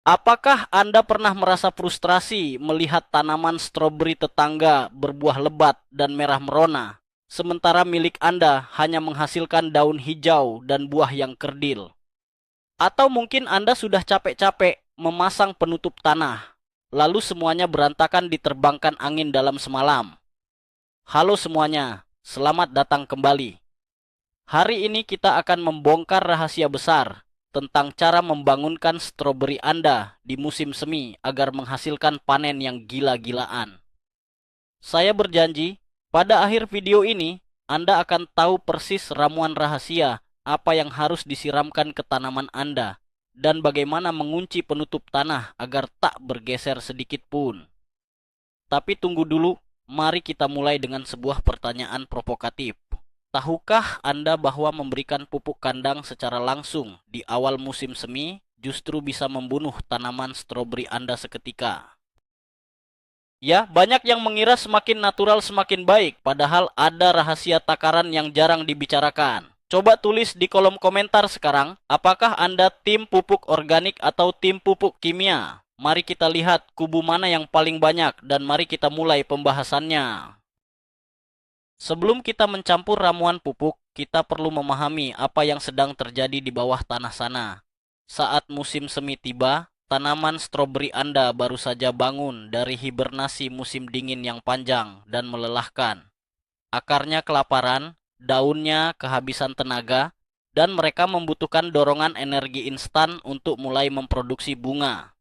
Apakah Anda pernah merasa frustrasi melihat tanaman stroberi tetangga berbuah lebat dan merah merona, sementara milik Anda hanya menghasilkan daun hijau dan buah yang kerdil? Atau mungkin Anda sudah capek-capek memasang penutup tanah, lalu semuanya berantakan diterbangkan angin dalam semalam. Halo semuanya, selamat datang kembali. Hari ini kita akan membongkar rahasia besar tentang cara membangunkan stroberi Anda di musim semi agar menghasilkan panen yang gila-gilaan. Saya berjanji, pada akhir video ini, Anda akan tahu persis ramuan rahasia apa yang harus disiramkan ke tanaman Anda dan bagaimana mengunci penutup tanah agar tak bergeser sedikit pun. Tapi tunggu dulu, mari kita mulai dengan sebuah pertanyaan provokatif. Tahukah Anda bahwa memberikan pupuk kandang secara langsung di awal musim semi justru bisa membunuh tanaman stroberi Anda seketika? Ya, banyak yang mengira semakin natural semakin baik, padahal ada rahasia takaran yang jarang dibicarakan. Coba tulis di kolom komentar sekarang, apakah Anda tim pupuk organik atau tim pupuk kimia? Mari kita lihat kubu mana yang paling banyak dan mari kita mulai pembahasannya. Sebelum kita mencampur ramuan pupuk, kita perlu memahami apa yang sedang terjadi di bawah tanah sana. Saat musim semi tiba, tanaman stroberi Anda baru saja bangun dari hibernasi musim dingin yang panjang dan melelahkan. Akarnya kelaparan, daunnya kehabisan tenaga, dan mereka membutuhkan dorongan energi instan untuk mulai memproduksi bunga.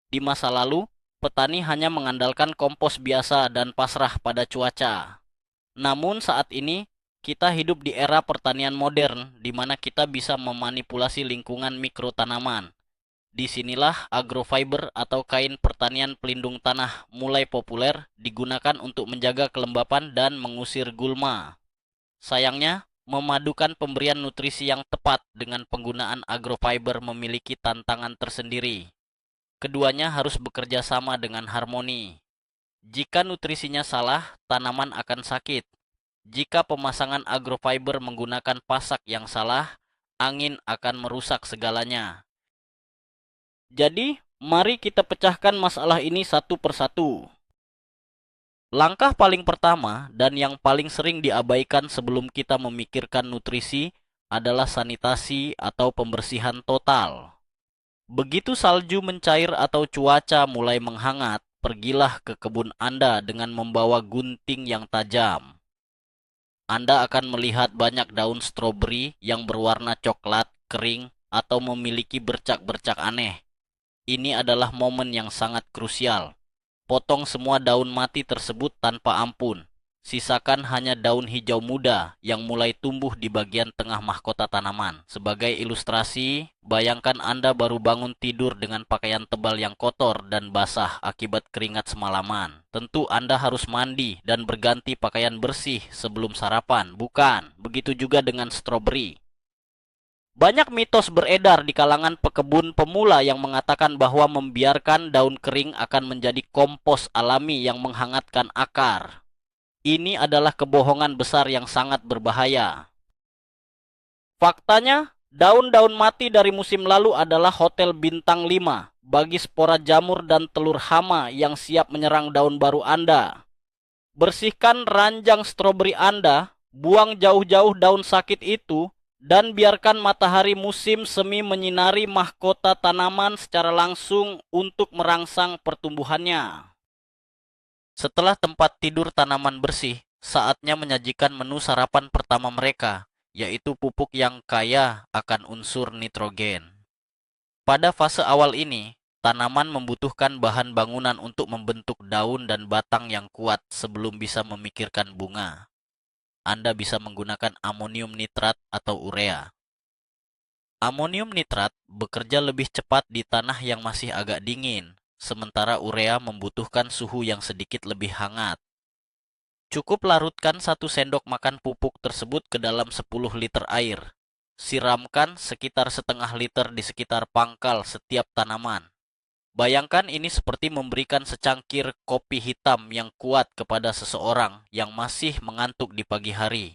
Di masa lalu, petani hanya mengandalkan kompos biasa dan pasrah pada cuaca. Namun saat ini, kita hidup di era pertanian modern di mana kita bisa memanipulasi lingkungan mikrotanaman. Disinilah agrofiber atau kain pertanian pelindung tanah mulai populer digunakan untuk menjaga kelembapan dan mengusir gulma. Sayangnya, memadukan pemberian nutrisi yang tepat dengan penggunaan agrofiber memiliki tantangan tersendiri. Keduanya harus bekerja sama dengan harmoni. Jika nutrisinya salah, tanaman akan sakit. Jika pemasangan agrofiber menggunakan pasak yang salah, angin akan merusak segalanya. Jadi, mari kita pecahkan masalah ini satu persatu. Langkah paling pertama dan yang paling sering diabaikan sebelum kita memikirkan nutrisi adalah sanitasi atau pembersihan total. Begitu salju mencair atau cuaca mulai menghangat, pergilah ke kebun Anda dengan membawa gunting yang tajam. Anda akan melihat banyak daun stroberi yang berwarna coklat, kering, atau memiliki bercak-bercak aneh. Ini adalah momen yang sangat krusial. Potong semua daun mati tersebut tanpa ampun. Sisakan hanya daun hijau muda yang mulai tumbuh di bagian tengah mahkota tanaman. Sebagai ilustrasi, bayangkan Anda baru bangun tidur dengan pakaian tebal yang kotor dan basah akibat keringat semalaman. Tentu Anda harus mandi dan berganti pakaian bersih sebelum sarapan, bukan? Begitu juga dengan stroberi. Banyak mitos beredar di kalangan pekebun pemula yang mengatakan bahwa membiarkan daun kering akan menjadi kompos alami yang menghangatkan akar. Ini adalah kebohongan besar yang sangat berbahaya. Faktanya, daun-daun mati dari musim lalu adalah hotel bintang 5 bagi spora jamur dan telur hama yang siap menyerang daun baru Anda. Bersihkan ranjang stroberi Anda, buang jauh-jauh daun sakit itu, dan biarkan matahari musim semi menyinari mahkota tanaman secara langsung untuk merangsang pertumbuhannya. Setelah tempat tidur tanaman bersih, saatnya menyajikan menu sarapan pertama mereka, yaitu pupuk yang kaya akan unsur nitrogen. Pada fase awal ini, tanaman membutuhkan bahan bangunan untuk membentuk daun dan batang yang kuat sebelum bisa memikirkan bunga. Anda bisa menggunakan amonium nitrat atau urea. Amonium nitrat bekerja lebih cepat di tanah yang masih agak dingin, sementara urea membutuhkan suhu yang sedikit lebih hangat. Cukup larutkan 1 sendok makan pupuk tersebut ke dalam 10 liter air. Siramkan sekitar setengah liter di sekitar pangkal setiap tanaman. Bayangkan ini seperti memberikan secangkir kopi hitam yang kuat kepada seseorang yang masih mengantuk di pagi hari.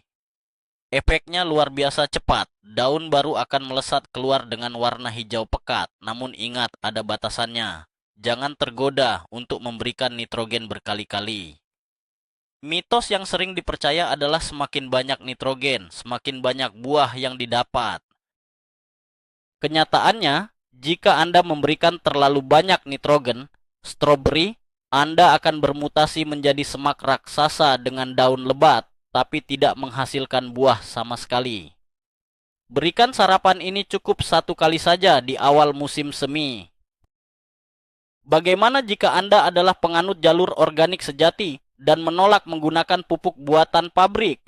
Efeknya luar biasa cepat. Daun baru akan melesat keluar dengan warna hijau pekat. Namun ingat, ada batasannya. Jangan tergoda untuk memberikan nitrogen berkali-kali. Mitos yang sering dipercaya adalah semakin banyak nitrogen, semakin banyak buah yang didapat. Kenyataannya, jika Anda memberikan terlalu banyak nitrogen, stroberi, Anda akan bermutasi menjadi semak raksasa dengan daun lebat, tapi tidak menghasilkan buah sama sekali. Berikan sarapan ini cukup satu kali saja di awal musim semi. Bagaimana jika Anda adalah penganut jalur organik sejati dan menolak menggunakan pupuk buatan pabrik?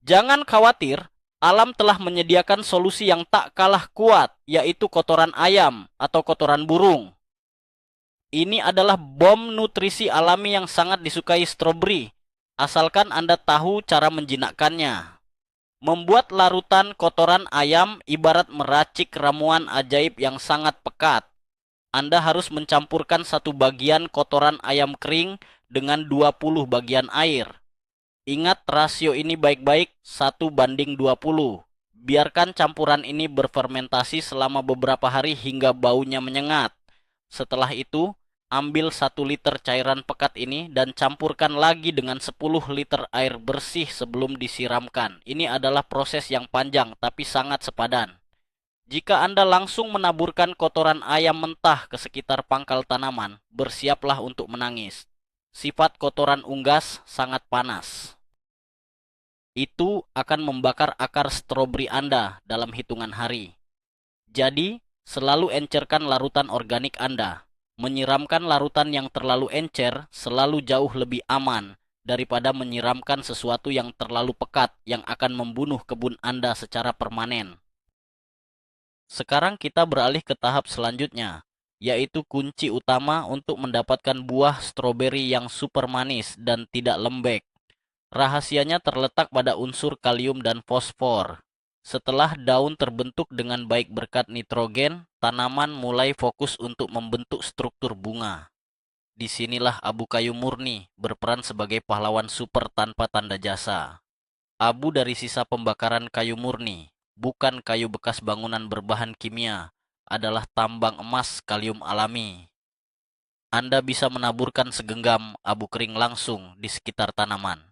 Jangan khawatir, alam telah menyediakan solusi yang tak kalah kuat, yaitu kotoran ayam atau kotoran burung. Ini adalah bom nutrisi alami yang sangat disukai stroberi, asalkan Anda tahu cara menjinakkannya. Membuat larutan kotoran ayam ibarat meracik ramuan ajaib yang sangat pekat. Anda harus mencampurkan 1 bagian kotoran ayam kering dengan 20 bagian air. Ingat rasio ini baik-baik, 1:20. Biarkan campuran ini berfermentasi selama beberapa hari hingga baunya menyengat. Setelah itu, ambil 1 liter cairan pekat ini dan campurkan lagi dengan 10 liter air bersih sebelum disiramkan. Ini adalah proses yang panjang tapi sangat sepadan. Jika Anda langsung menaburkan kotoran ayam mentah ke sekitar pangkal tanaman, bersiaplah untuk menangis. Sifat kotoran unggas sangat panas. Itu akan membakar akar stroberi Anda dalam hitungan hari. Jadi, selalu encerkan larutan organik Anda. Menyiramkan larutan yang terlalu encer selalu jauh lebih aman daripada menyiramkan sesuatu yang terlalu pekat yang akan membunuh kebun Anda secara permanen. Sekarang kita beralih ke tahap selanjutnya, yaitu kunci utama untuk mendapatkan buah stroberi yang super manis dan tidak lembek. Rahasianya terletak pada unsur kalium dan fosfor. Setelah daun terbentuk dengan baik berkat nitrogen, tanaman mulai fokus untuk membentuk struktur bunga. Disinilah abu kayu murni berperan sebagai pahlawan super tanpa tanda jasa. Abu dari sisa pembakaran kayu murni, bukan kayu bekas bangunan berbahan kimia, adalah tambang emas kalium alami. Anda bisa menaburkan segenggam abu kering langsung di sekitar tanaman,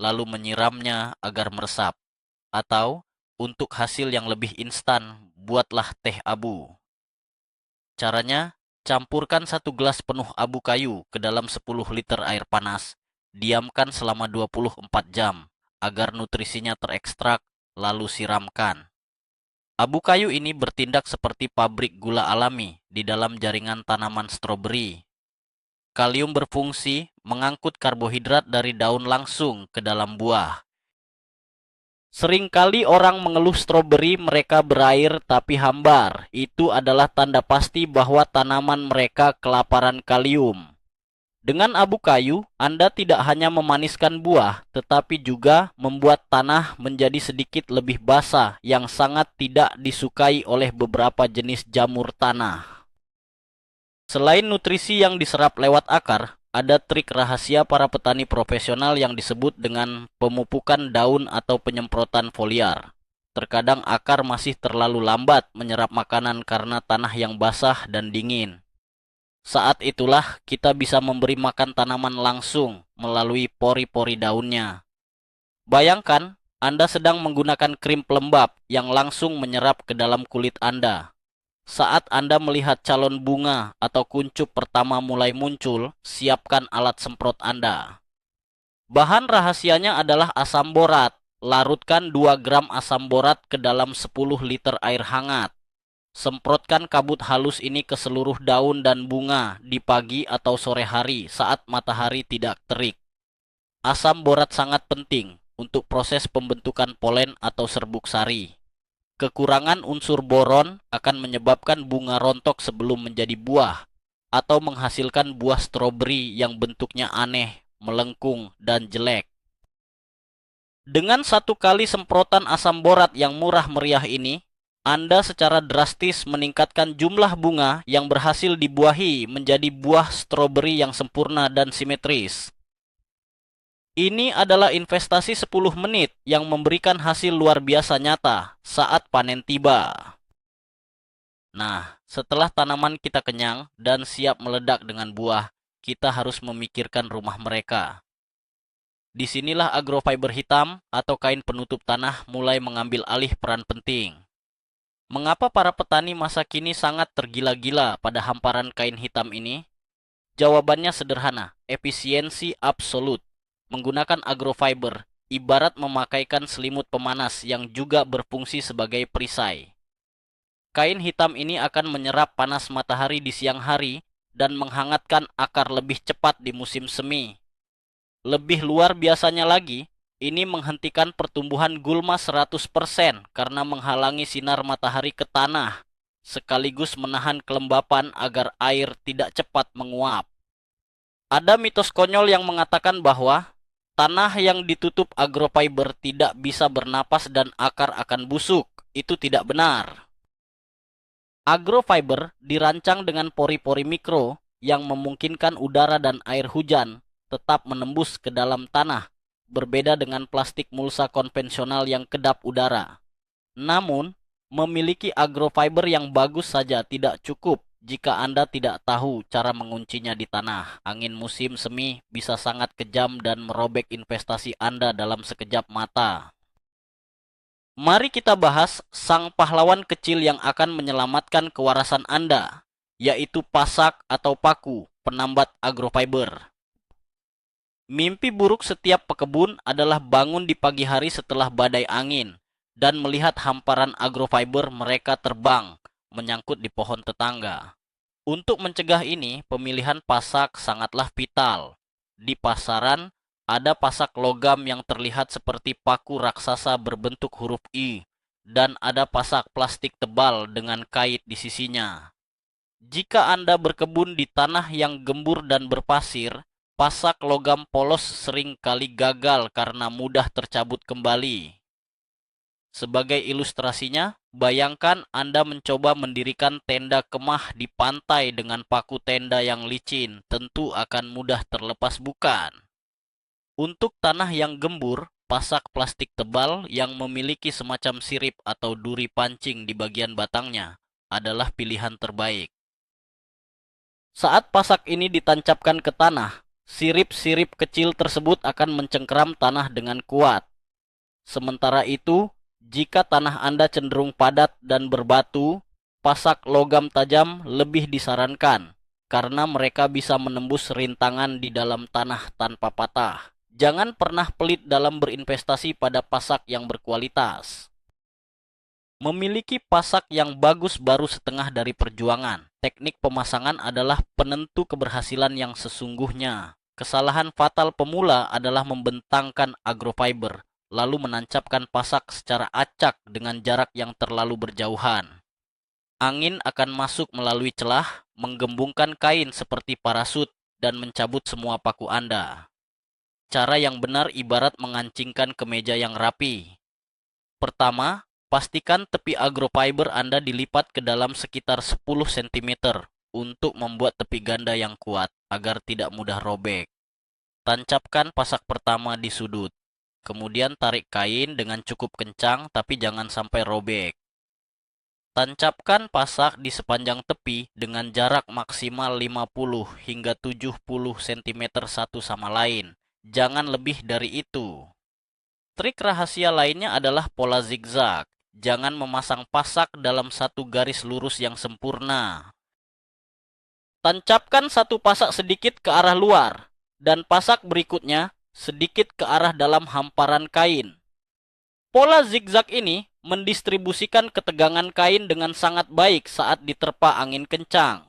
lalu menyiramnya agar meresap. Atau, untuk hasil yang lebih instan, buatlah teh abu. Caranya, campurkan 1 gelas penuh abu kayu ke dalam 10 liter air panas. Diamkan selama 24 jam, agar nutrisinya terekstrak, lalu siramkan. Abu kayu ini bertindak seperti pabrik gula alami di dalam jaringan tanaman stroberi. Kalium berfungsi mengangkut karbohidrat dari daun langsung ke dalam buah. Seringkali orang mengeluh stroberi mereka berair tapi hambar. Itu adalah tanda pasti bahwa tanaman mereka kelaparan kalium. Dengan abu kayu, Anda tidak hanya memaniskan buah, tetapi juga membuat tanah menjadi sedikit lebih basah yang sangat tidak disukai oleh beberapa jenis jamur tanah. Selain nutrisi yang diserap lewat akar, ada trik rahasia para petani profesional yang disebut dengan pemupukan daun atau penyemprotan foliar. Terkadang akar masih terlalu lambat menyerap makanan karena tanah yang basah dan dingin. Saat itulah kita bisa memberi makan tanaman langsung melalui pori-pori daunnya. Bayangkan, Anda sedang menggunakan krim pelembab yang langsung menyerap ke dalam kulit Anda. Saat Anda melihat calon bunga atau kuncup pertama mulai muncul, siapkan alat semprot Anda. Bahan rahasianya adalah asam borat. Larutkan 2 gram asam borat ke dalam 10 liter air hangat. Semprotkan kabut halus ini ke seluruh daun dan bunga di pagi atau sore hari saat matahari tidak terik. Asam borat sangat penting untuk proses pembentukan polen atau serbuk sari. Kekurangan unsur boron akan menyebabkan bunga rontok sebelum menjadi buah atau menghasilkan buah stroberi yang bentuknya aneh, melengkung, dan jelek. Dengan 1 kali semprotan asam borat yang murah meriah ini, Anda secara drastis meningkatkan jumlah bunga yang berhasil dibuahi menjadi buah stroberi yang sempurna dan simetris. Ini adalah investasi 10 menit yang memberikan hasil luar biasa nyata saat panen tiba. Nah, setelah tanaman kita kenyang dan siap meledak dengan buah, kita harus memikirkan rumah mereka. Disinilah agrofiber hitam atau kain penutup tanah mulai mengambil alih peran penting. Mengapa para petani masa kini sangat tergila-gila pada hamparan kain hitam ini? Jawabannya sederhana, efisiensi absolut. Menggunakan agrofiber, ibarat memakaikan selimut pemanas yang juga berfungsi sebagai perisai. Kain hitam ini akan menyerap panas matahari di siang hari dan menghangatkan akar lebih cepat di musim semi. Lebih luar biasanya lagi, ini menghentikan pertumbuhan gulma 100% karena menghalangi sinar matahari ke tanah, sekaligus menahan kelembapan agar air tidak cepat menguap. Ada mitos konyol yang mengatakan bahwa tanah yang ditutup agrofiber tidak bisa bernapas dan akar akan busuk. Itu tidak benar. Agrofiber dirancang dengan pori-pori mikro yang memungkinkan udara dan air hujan tetap menembus ke dalam tanah, berbeda dengan plastik mulsa konvensional yang kedap udara. Namun, memiliki agrofiber yang bagus saja tidak cukup jika Anda tidak tahu cara menguncinya di tanah. Angin musim semi bisa sangat kejam dan merobek investasi Anda dalam sekejap mata. Mari kita bahas sang pahlawan kecil yang akan menyelamatkan kewarasan Anda, yaitu pasak atau paku, penambat agrofiber. Mimpi buruk setiap pekebun adalah bangun di pagi hari setelah badai angin dan melihat hamparan agrofiber mereka terbang, menyangkut di pohon tetangga. Untuk mencegah ini, pemilihan pasak sangatlah vital. Di pasaran, ada pasak logam yang terlihat seperti paku raksasa berbentuk huruf I, dan ada pasak plastik tebal dengan kait di sisinya. Jika Anda berkebun di tanah yang gembur dan berpasir, pasak logam polos sering kali gagal karena mudah tercabut kembali. Sebagai ilustrasinya, bayangkan Anda mencoba mendirikan tenda kemah di pantai dengan paku tenda yang licin, tentu akan mudah terlepas bukan? Untuk tanah yang gembur, pasak plastik tebal yang memiliki semacam sirip atau duri pancing di bagian batangnya adalah pilihan terbaik. Saat pasak ini ditancapkan ke tanah, sirip-sirip kecil tersebut akan mencengkeram tanah dengan kuat. Sementara itu, jika tanah Anda cenderung padat dan berbatu, pasak logam tajam lebih disarankan karena mereka bisa menembus rintangan di dalam tanah tanpa patah. Jangan pernah pelit dalam berinvestasi pada pasak yang berkualitas. Memiliki pasak yang bagus baru setengah dari perjuangan. Teknik pemasangan adalah penentu keberhasilan yang sesungguhnya. Kesalahan fatal pemula adalah membentangkan agrofiber lalu menancapkan pasak secara acak dengan jarak yang terlalu berjauhan. Angin akan masuk melalui celah, menggembungkan kain seperti parasut, dan mencabut semua paku Anda. Cara yang benar ibarat mengancingkan kemeja yang rapi. Pertama, pastikan tepi agrofiber Anda dilipat ke dalam sekitar 10 cm untuk membuat tepi ganda yang kuat agar tidak mudah robek. Tancapkan pasak pertama di sudut. Kemudian tarik kain dengan cukup kencang tapi jangan sampai robek. Tancapkan pasak di sepanjang tepi dengan jarak maksimal 50 hingga 70 cm satu sama lain. Jangan lebih dari itu. Trik rahasia lainnya adalah pola zigzag. Jangan memasang pasak dalam satu garis lurus yang sempurna. Tancapkan satu pasak sedikit ke arah luar dan pasak berikutnya sedikit ke arah dalam hamparan kain. Pola zigzag ini mendistribusikan ketegangan kain dengan sangat baik saat diterpa angin kencang.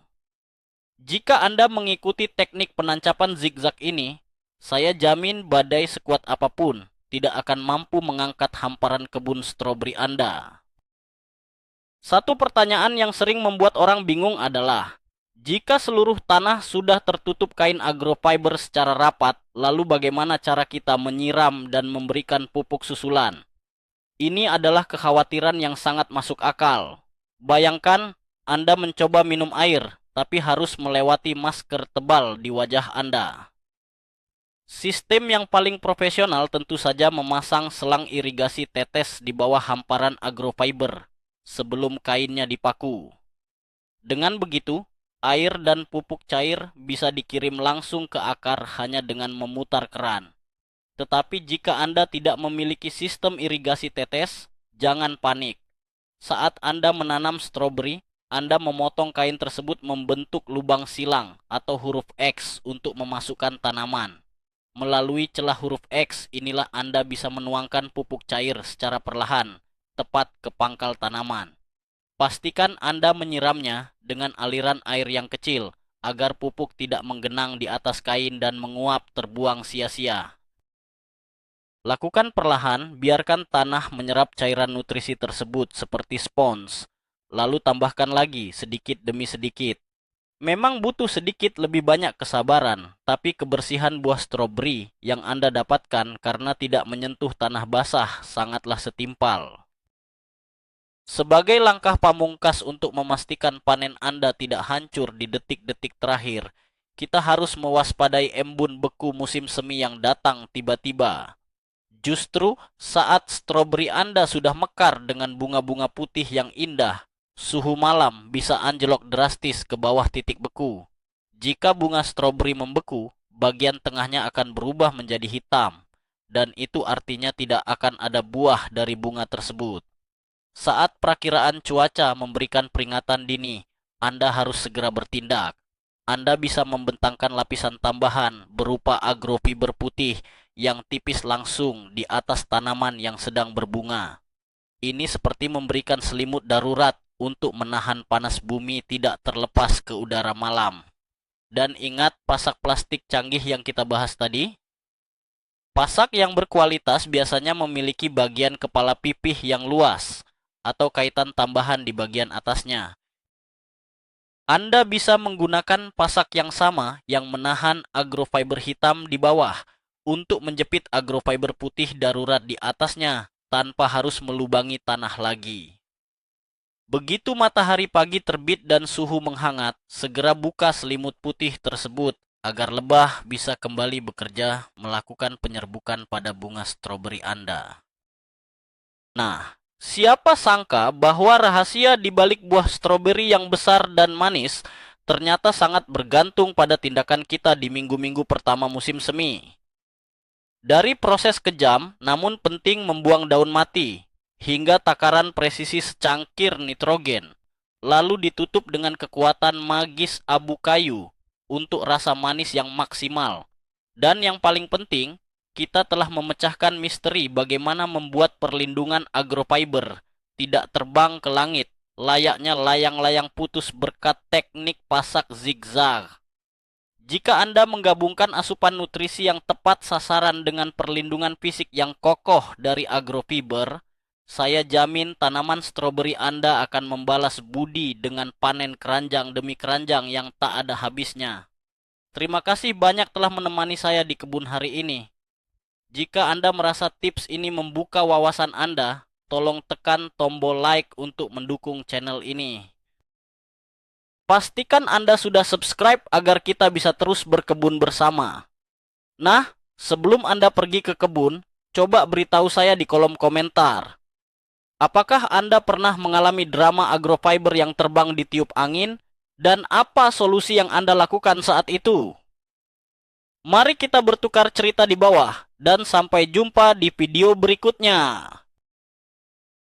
Jika Anda mengikuti teknik penancapan zigzag ini, saya jamin badai sekuat apapun tidak akan mampu mengangkat hamparan kebun stroberi Anda. Satu pertanyaan yang sering membuat orang bingung adalah, jika seluruh tanah sudah tertutup kain agrofiber secara rapat, lalu bagaimana cara kita menyiram dan memberikan pupuk susulan? Ini adalah kekhawatiran yang sangat masuk akal. Bayangkan Anda mencoba minum air, tapi harus melewati masker tebal di wajah Anda. Sistem yang paling profesional tentu saja memasang selang irigasi tetes di bawah hamparan agrofiber sebelum kainnya dipaku. Dengan begitu, air dan pupuk cair bisa dikirim langsung ke akar hanya dengan memutar keran. Tetapi jika Anda tidak memiliki sistem irigasi tetes, jangan panik. Saat Anda menanam stroberi, Anda memotong kain tersebut membentuk lubang silang atau huruf X untuk memasukkan tanaman. Melalui celah huruf X inilah Anda bisa menuangkan pupuk cair secara perlahan, tepat ke pangkal tanaman. Pastikan Anda menyiramnya dengan aliran air yang kecil, agar pupuk tidak menggenang di atas kain dan menguap terbuang sia-sia. Lakukan perlahan, biarkan tanah menyerap cairan nutrisi tersebut seperti spons, lalu tambahkan lagi sedikit demi sedikit. Memang butuh sedikit lebih banyak kesabaran, tapi kebersihan buah stroberi yang Anda dapatkan karena tidak menyentuh tanah basah sangatlah setimpal. Sebagai langkah pamungkas untuk memastikan panen Anda tidak hancur di detik-detik terakhir, kita harus mewaspadai embun beku musim semi yang datang tiba-tiba. Justru saat stroberi Anda sudah mekar dengan bunga-bunga putih yang indah, suhu malam bisa anjlok drastis ke bawah titik beku. Jika bunga stroberi membeku, bagian tengahnya akan berubah menjadi hitam, dan itu artinya tidak akan ada buah dari bunga tersebut. Saat perakiraan cuaca memberikan peringatan dini, Anda harus segera bertindak. Anda bisa membentangkan lapisan tambahan berupa agrofiber putih yang tipis langsung di atas tanaman yang sedang berbunga. Ini seperti memberikan selimut darurat untuk menahan panas bumi tidak terlepas ke udara malam. Dan ingat pasak plastik canggih yang kita bahas tadi? Pasak yang berkualitas biasanya memiliki bagian kepala pipih yang luas atau kaitan tambahan di bagian atasnya. Anda bisa menggunakan pasak yang sama yang menahan agrofiber hitam di bawah untuk menjepit agrofiber putih darurat di atasnya tanpa harus melubangi tanah lagi. Begitu matahari pagi terbit dan suhu menghangat, segera buka selimut putih tersebut agar lebah bisa kembali bekerja melakukan penyerbukan pada bunga stroberi Anda. Nah, siapa sangka bahwa rahasia di balik buah stroberi yang besar dan manis ternyata sangat bergantung pada tindakan kita di minggu-minggu pertama musim semi. Dari proses kejam namun penting membuang daun mati, hingga takaran presisi secangkir nitrogen, lalu ditutup dengan kekuatan magis abu kayu untuk rasa manis yang maksimal. Dan yang paling penting, kita telah memecahkan misteri bagaimana membuat perlindungan agrofiber tidak terbang ke langit, layaknya layang-layang putus berkat teknik pasak zigzag. Jika Anda menggabungkan asupan nutrisi yang tepat sasaran dengan perlindungan fisik yang kokoh dari agrofiber, saya jamin tanaman stroberi Anda akan membalas budi dengan panen keranjang demi keranjang yang tak ada habisnya. Terima kasih banyak telah menemani saya di kebun hari ini. Jika Anda merasa tips ini membuka wawasan Anda, tolong tekan tombol like untuk mendukung channel ini. Pastikan Anda sudah subscribe agar kita bisa terus berkebun bersama. Nah, sebelum Anda pergi ke kebun, coba beritahu saya di kolom komentar. Apakah Anda pernah mengalami drama agrofiber yang terbang di tiup angin? Dan apa solusi yang Anda lakukan saat itu? Mari kita bertukar cerita di bawah, dan sampai jumpa di video berikutnya.